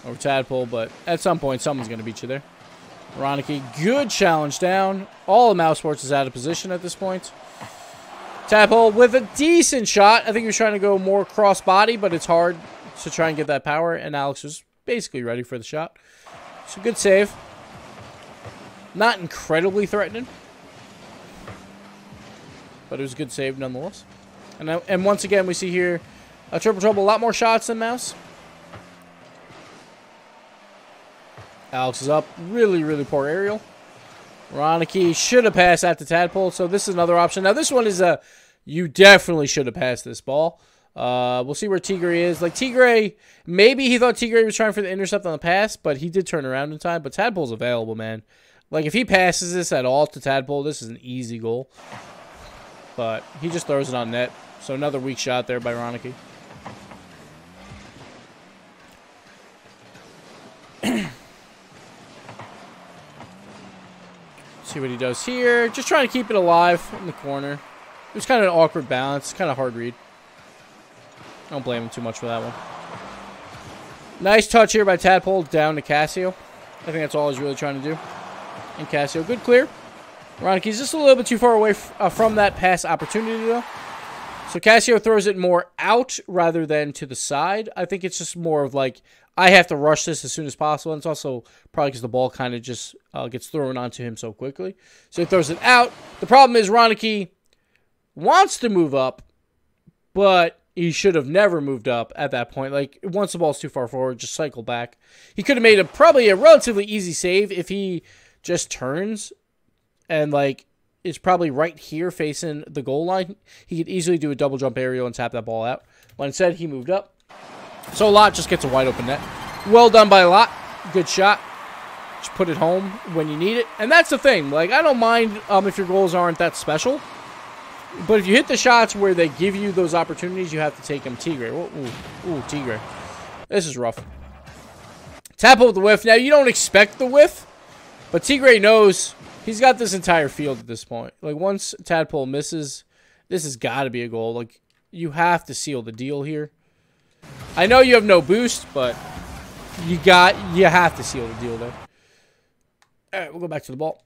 over Tadpole, but at some point, someone's going to beat you there. Ronicky, good challenge down. All of Mousesports is out of position at this point. Tadpole with a decent shot. I think he was trying to go more cross-body, but it's hard to try and get that power, and Alex was basically ready for the shot. So good save. Not incredibly threatening, but it was a good save nonetheless. And once again, we see here a Triple Trouble, a lot more shots than Mouse. Alex is up. Really, really poor aerial. Ronicky should have passed that to Tadpole, so this is another option. Now, this one is you definitely should have passed this ball. We'll see where Tigre is. Tigre, maybe he thought Tigre was trying for the intercept on the pass, but he did turn around in time. But Tadpole's available, man. If he passes this at all to Tadpole, this is an easy goal. But he just throws it on net. So another weak shot there by Ronicky. See what he does here. Just trying to keep it alive in the corner. It was kind of an awkward balance. Kind of hard read. I don't blame him too much for that one. Nice touch here by Tadpole down to Casio. I think that's all he's really trying to do. And Casio, good clear. Ronicky's just a little bit too far away from that pass opportunity, though. So Casio throws it more out rather than to the side. I think it's just more of I have to rush this as soon as possible. And it's also probably because the ball kind of just gets thrown onto him so quickly. So he throws it out. The problem is Ronicky wants to move up, but he should have never moved up at that point. Once the ball's too far forward, just cycle back. He could have made probably a relatively easy save if he just turns and, is probably right here facing the goal line. He could easily do a double jump aerial and tap that ball out. But instead, he moved up. So Lot just gets a wide open net. Well done by Lot. Good shot. Just put it home when you need it. And that's the thing. I don't mind if your goals aren't that special. But if you hit the shots where they give you those opportunities, you have to take them. Tigre. Ooh, Tigre. This is rough. Tadpole with the whiff. Now, you don't expect the whiff, but Tigre knows he's got this entire field at this point. Like, once Tadpole misses, this has got to be a goal. Like, you have to seal the deal here. I know you have no boost, but you have to seal the deal there. All right, we'll go back to the ball.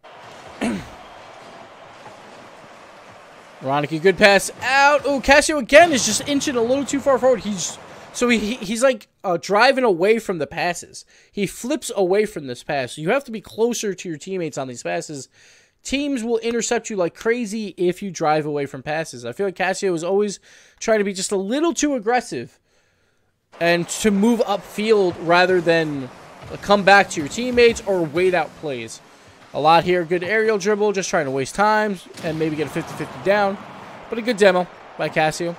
Ronicky, good pass out. Oh, Casio again is just inching a little too far forward. He's like driving away from the passes. He flips away from this pass. So you have to be closer to your teammates on these passes. Teams will intercept you like crazy if you drive away from passes. I feel like Casio is always trying to be just a little too aggressive and to move upfield rather than come back to your teammates or wait out plays. A lot here. Good aerial dribble. Just trying to waste time and maybe get a 50-50 down. But a good demo by Casio.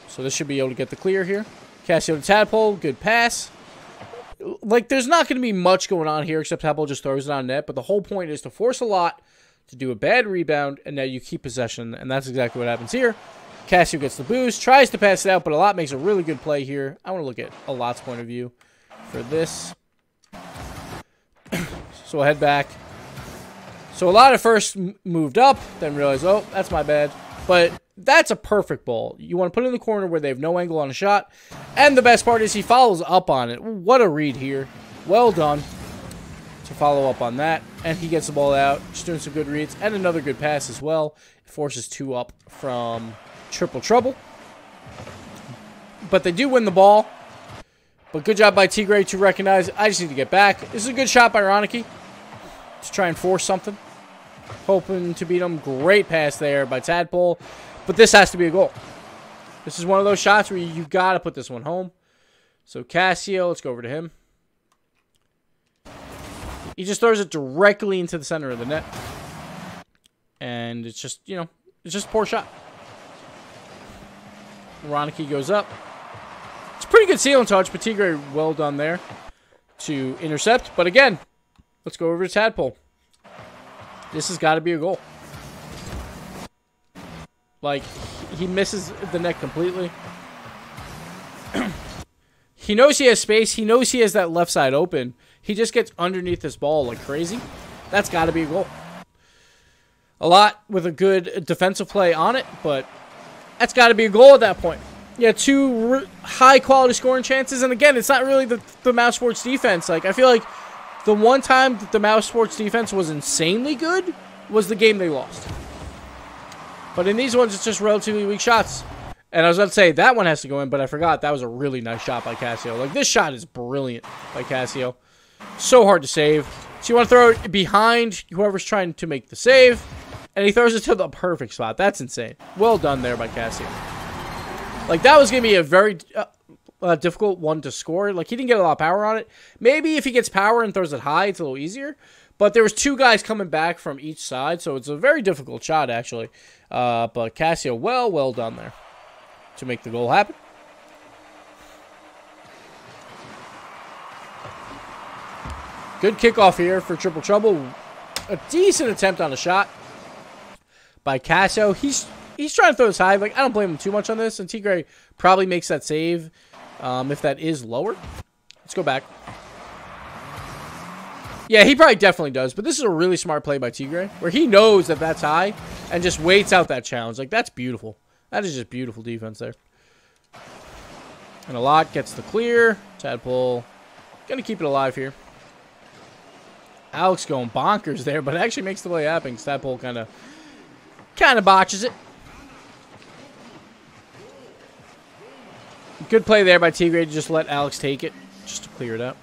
So this should be able to get the clear here. Casio to Tadpole. Good pass. Like, there's not going to be much going on here except Tadpole just throws it on net. But the whole point is to force a lot, to do a bad rebound, and now you keep possession. And that's exactly what happens here. Casio gets the boost. Tries to pass it out, but a lot makes a really good play here. I want to look at a lot's point of view for this. So we'll head back. So a lot at first moved up, then realized, oh, that's my bad. But that's a perfect ball. You want to put it in the corner where they have no angle on a shot. And the best part is he follows up on it. What a read here. Well done to follow up on that. And he gets the ball out. Just doing some good reads. And another good pass as well. It forces 2 up from triple trouble. But they do win the ball. But good job by Tigre to recognize, I just need to get back. This is a good shot by Ronicky to try and force something. Hoping to beat him. Great pass there by Tadpole. But this has to be a goal. This is one of those shots where you got to put this one home. So Casio, let's go over to him. He just throws it directly into the center of the net. And it's just, you know, it's just a poor shot. Ronicky goes up. It's a pretty good seal and touch, but Tigre well done there to intercept. But again, let's go over to Tadpole. This has got to be a goal. Like, he misses the net completely. He knows he has space. He knows he has that left side open. He just gets underneath this ball like crazy. That's got to be a goal. A lot with a good defensive play on it, but that's got to be a goal at that point. Yeah, 2 high-quality scoring chances. And again, it's not really the Mousesports defense. Like, I feel like the one time that the Mousesports defense was insanely good was the game they lost. But in these ones, it's just relatively weak shots. And I was about to say, that one has to go in, but I forgot. That was a really nice shot by Casio. Like, this shot is brilliant by Casio. So hard to save. So you want to throw it behind whoever's trying to make the save. And he throws it to the perfect spot. That's insane. Well done there by Casio. Like, that was going to be a very difficult one to score. Like, he didn't get a lot of power on it. Maybe if he gets power and throws it high, it's a little easier. But there was 2 guys coming back from each side, so it's a very difficult shot, actually. But Casio, well done there to make the goal happen. Good kickoff here for Triple Trouble. A decent attempt on a shot by Casio. He's trying to throw this high. Like, I don't blame him too much on this. And Tigre probably makes that save if that is lower. Let's go back. Yeah, he probably definitely does. But this is a really smart play by Tigre, where he knows that that's high and just waits out that challenge. Like, that's beautiful. That is just beautiful defense there. And a lot gets the clear. Tadpole going to keep it alive here. Alex going bonkers there, but it actually makes the play happen. Tadpole kind of botches it. Good play there by Tigre to just let Alex take it, just to clear it out.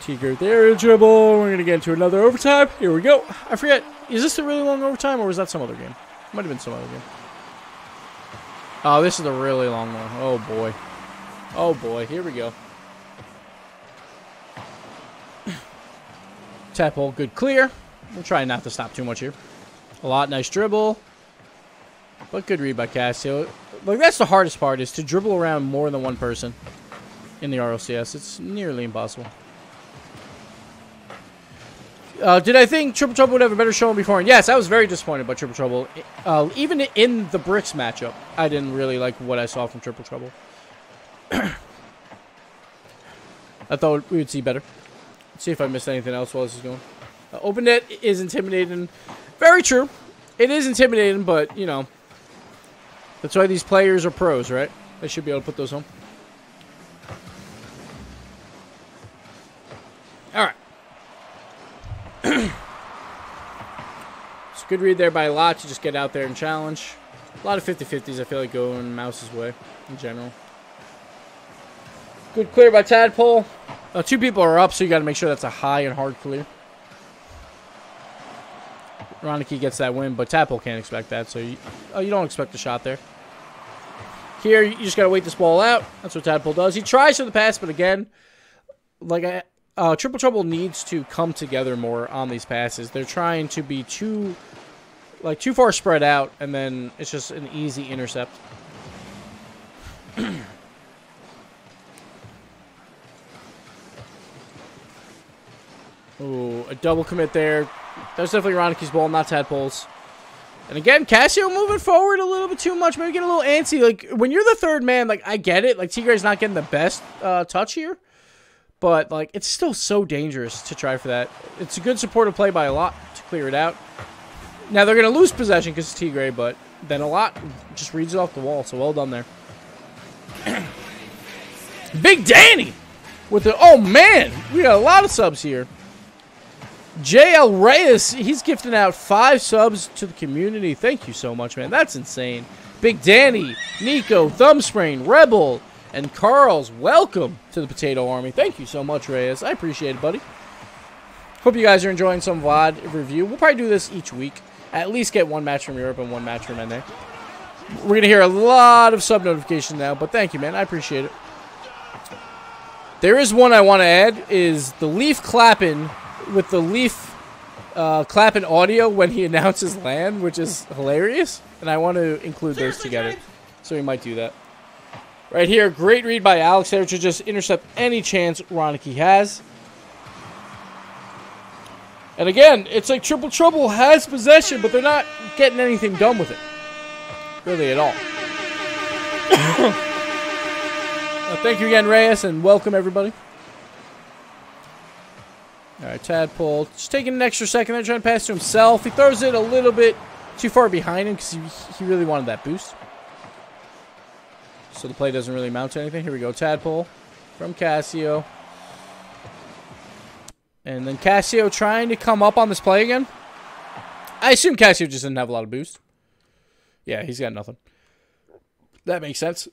Tigre there, dribble. We're going to get into another overtime. Here we go. I forget, is this a really long overtime or was that some other game? Might have been some other game. Oh, this is a really long one. Oh, boy. Oh, boy. Here we go. Tadpole, good clear. We'll try not to stop too much here. A lot, nice dribble. But good read by Casio. Like, that's the hardest part, is to dribble around more than one person in the RLCS. It's nearly impossible. Did I think Triple Trouble would have a better showing before? And yes, I was very disappointed by Triple Trouble. Even in the Bricks matchup, I didn't really like what I saw from Triple Trouble. I thought we would see better. Let's see if I missed anything else while this is going. Open net is intimidating. Very true. It is intimidating, but, you know, that's why these players are pros, right? They should be able to put those home. All right. It's a good read there by a lot to just get out there and challenge. A lot of 50-50s, I feel like, going Mouse's way in general. Good clear by Tadpole. 2 people are up, so you got to make sure that's a high and hard clear. Ronicky gets that win, but Tadpole can't expect that, so you don't expect the shot there. Here, you just got to wait this ball out. That's what Tadpole does. He tries for the pass, but again, like Triple Trouble needs to come together more on these passes. They're trying to be too far spread out, and then it's just an easy intercept. Ooh, a double commit there. That's definitely Ronicky's ball, not Tadpole's. And again, Casio moving forward a little bit too much. Maybe getting a little antsy. Like, when you're the third man, like, I get it. Like, Tigre's not getting the best touch here. But, like, it's still so dangerous to try for that. It's a good supportive play by a lot to clear it out. Now, they're going to lose possession because it's Tigre, but then a lot just reads it off the wall. So, well done there. Big Danny with the... Oh, man. We got a lot of subs here. JL Reyes, he's gifting out 5 subs to the community. Thank you so much, man. That's insane. Big Danny, Nico, Thumbsprain, Rebel, and Carl's, welcome to the Potato Army. Thank you so much, Reyes. I appreciate it, buddy. Hope you guys are enjoying some VOD review. We'll probably do this each week. At least get 1 match from Europe and 1 match from NA. We're going to hear a lot of sub notifications now, but thank you, man. I appreciate it. There is one I want to add, is the Leaf clapping with the Leaf clapping audio when he announces land, which is hilarious. And I want to include those together. So we might do that. Right here, great read by Alex there to just intercept any chance Ronicky has. And again, it's like Triple Trouble has possession, but they're not getting anything done with it. Really at all. Thank you again, Reyes, and welcome everybody. Alright, Tadpole just taking an extra second there, trying to pass to himself. He throws it a little bit too far behind him because he really wanted that boost. So the play doesn't really amount to anything. Here we go, Tadpole from Casio. And then Casio trying to come up on this play again. I assume Casio just didn't have a lot of boost. Yeah, he's got nothing. That makes sense.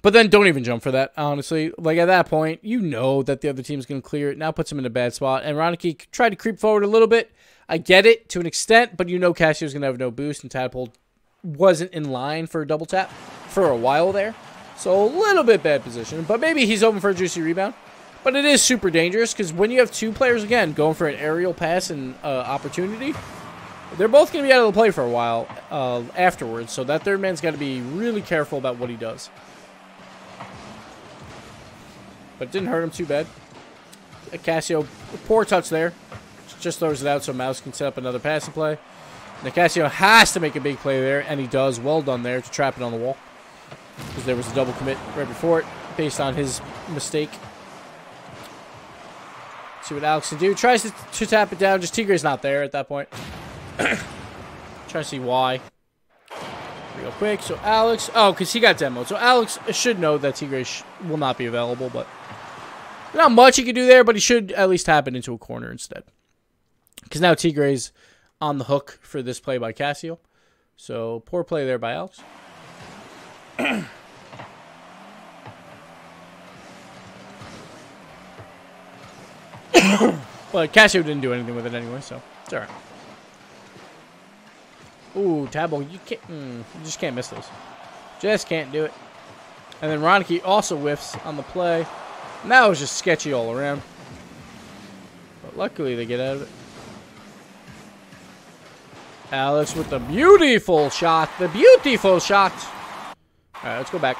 But then don't even jump for that, honestly. Like, at that point, you know that the other team's going to clear it. Now puts him in a bad spot. And Ronicky tried to creep forward a little bit. I get it to an extent, but you know Casio's going to have no boost. And Tadpole wasn't in line for a double tap for a while there. So a little bit bad position. But maybe he's open for a juicy rebound. But it is super dangerous because when you have 2 players, again, going for an aerial pass and opportunity, they're both going to be out of the play for a while afterwards. So that third man's got to be really careful about what he does. But it didn't hurt him too bad. Casio, poor touch there. Just throws it out so Mouse can set up another passing play. Now Casio has to make a big play there, and he does. Well done there to trap it on the wall. Because there was a double commit right before it, based on his mistake. See what Alex can do. Tries to tap it down. Just Tigre's not there at that point. Trying to see why. Real quick. So Alex, oh, because he got demoed. So Alex should know that Tigre will not be available, but not much he can do there, but he should at least tap it into a corner instead. Because now Tigre's on the hook for this play by Casio. So poor play there by Alex. But Casio didn't do anything with it anyway, so it's alright. Ooh, Tabo, you can't. You just can't miss those. Just can't do it. And then Ronicky also whiffs on the play. And that was just sketchy all around. But luckily they get out of it. Alex with the beautiful shot. The beautiful shot. Alright, let's go back.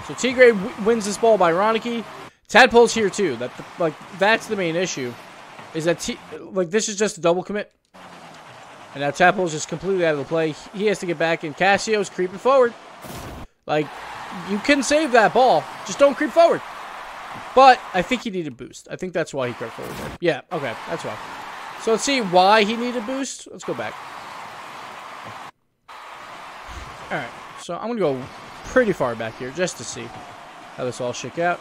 So Tigre wins this ball by Ronicky. Tadpole's here too. That's the main issue. is that like this is just a double commit. And now Tapple is just completely out of the play. He has to get back, and Cassio's creeping forward. Like, you can save that ball. Just don't creep forward. But I think he needed boost. I think that's why he crept forward there. Yeah, okay, that's why. So let's see why he needed boost. Let's go back. All right, so I'm going to go pretty far back here just to see how this all shook out.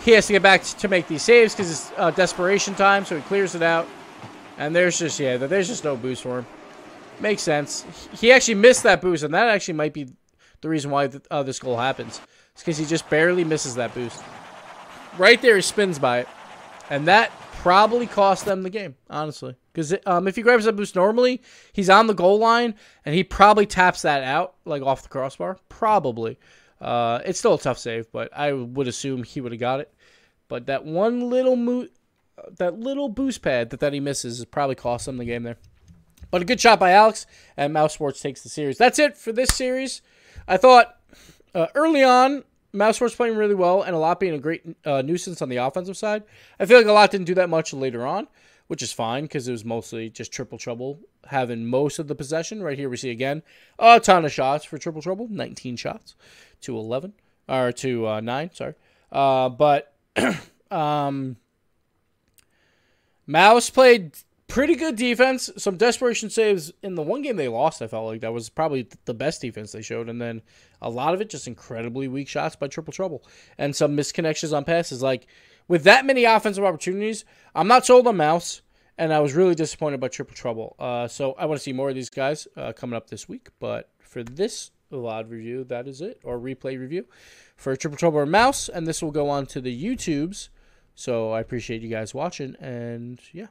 He has to get back to make these saves because it's desperation time, so he clears it out. And there's just, yeah, there's just no boost for him. Makes sense. He actually missed that boost, and that actually might be the reason why this goal happens. It's because he just barely misses that boost. Right there, he spins by it. And that probably cost them the game, honestly. Because if he grabs that boost normally, he's on the goal line, and he probably taps that out, like off the crossbar. Probably. It's still a tough save, but I would assume he would have got it. But that one little boost pad that he misses is probably cost him the game there. But a good shot by Alex, and Mousesports takes the series. That's it for this series. I thought early on, Mousesports playing really well, and a lot being a great nuisance on the offensive side. I feel like a lot didn't do that much later on, which is fine because it was mostly just Triple Trouble having most of the possession. Right here we see again a ton of shots for Triple Trouble, 19 shots to 11 or to 9. Sorry, but Mouse played pretty good defense. Some desperation saves in the one game they lost. I felt like that was probably the best defense they showed. And then a lot of it just incredibly weak shots by Triple Trouble. And some misconnections on passes. Like, with that many offensive opportunities, I'm not sold on Mouse. And I was really disappointed by Triple Trouble. So I want to see more of these guys coming up this week. But for this VOD review, that is it. Or replay review for Triple Trouble or Mouse. And this will go on to the YouTubes. So I appreciate you guys watching. And yeah.